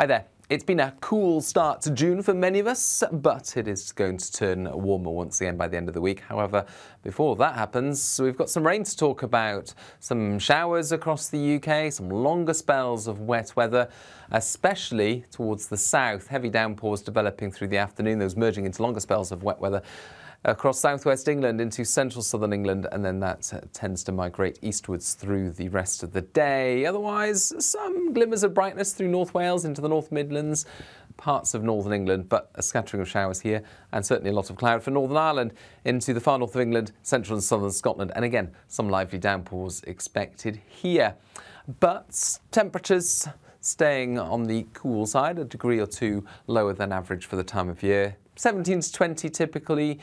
Hi there. It's been a cool start to June for many of us, but it is going to turn warmer once again by the end of the week. However, before that happens, we've got some rain to talk about, some showers across the UK, some longer spells of wet weather, especially towards the south. Heavy downpours developing through the afternoon, those merging into longer spells of wet weather across southwest England into central southern England, and then that tends to migrate eastwards through the rest of the day. Otherwise, some glimmers of brightness through North Wales into the North Midlands, parts of northern England, but a scattering of showers here, and certainly a lot of cloud for Northern Ireland into the far north of England, central and southern Scotland, and again, some lively downpours expected here. But temperatures staying on the cool side, a degree or two lower than average for the time of year. 17 to 20 typically.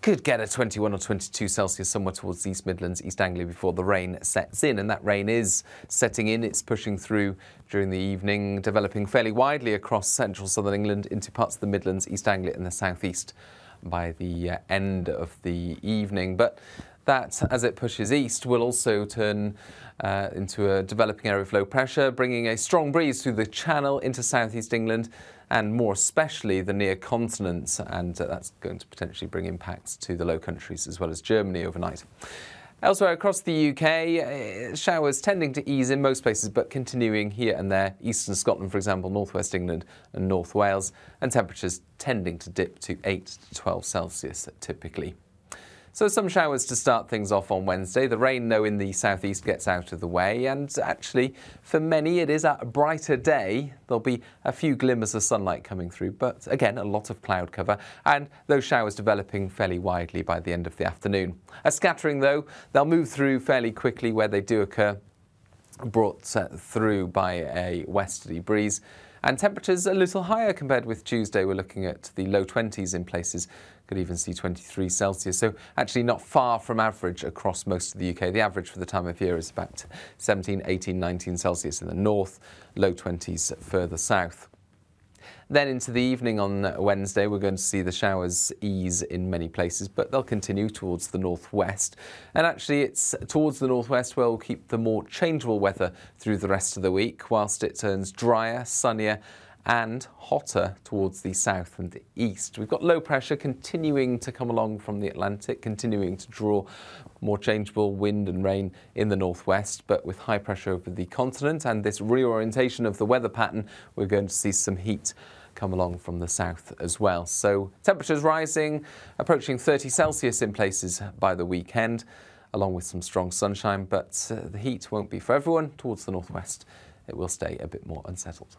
Could get a 21 or 22 Celsius somewhere towards the East Midlands, East Anglia before the rain sets in. And that rain is setting in. It's pushing through during the evening, developing fairly widely across central southern England into parts of the Midlands, East Anglia and the southeast by the end of the evening. But that, as it pushes east, will also turn into a developing area of low pressure, bringing a strong breeze through the Channel into southeast England and more especially the near continent, and that's going to potentially bring impacts to the Low Countries as well as Germany overnight. Elsewhere across the UK, showers tending to ease in most places, but continuing here and there. Eastern Scotland, for example, northwest England and North Wales, and temperatures tending to dip to 8 to 12 Celsius typically. So some showers to start things off on Wednesday. The rain, though, in the southeast gets out of the way, and actually for many it is a brighter day. There'll be a few glimmers of sunlight coming through, but again a lot of cloud cover, and those showers developing fairly widely by the end of the afternoon. A scattering, though, they'll move through fairly quickly where they do occur, brought through by a westerly breeze. And temperatures a little higher compared with Tuesday. We're looking at the low 20s in places. Could even see 23 Celsius. So actually not far from average across most of the UK. The average for the time of year is about 17, 18, 19 Celsius in the north, low 20s further south. Then into the evening on Wednesday, we're going to see the showers ease in many places, but they'll continue towards the northwest. And actually, it's towards the northwest where we'll keep the more changeable weather through the rest of the week, whilst it turns drier, sunnier, and hotter towards the south and the east. We've got low pressure continuing to come along from the Atlantic, continuing to draw more changeable wind and rain in the northwest, but with high pressure over the continent and this reorientation of the weather pattern, we're going to see some heat come along from the south as well. So temperatures rising, approaching 30 Celsius in places by the weekend, along with some strong sunshine, but the heat won't be for everyone. Towards the northwest, it will stay a bit more unsettled.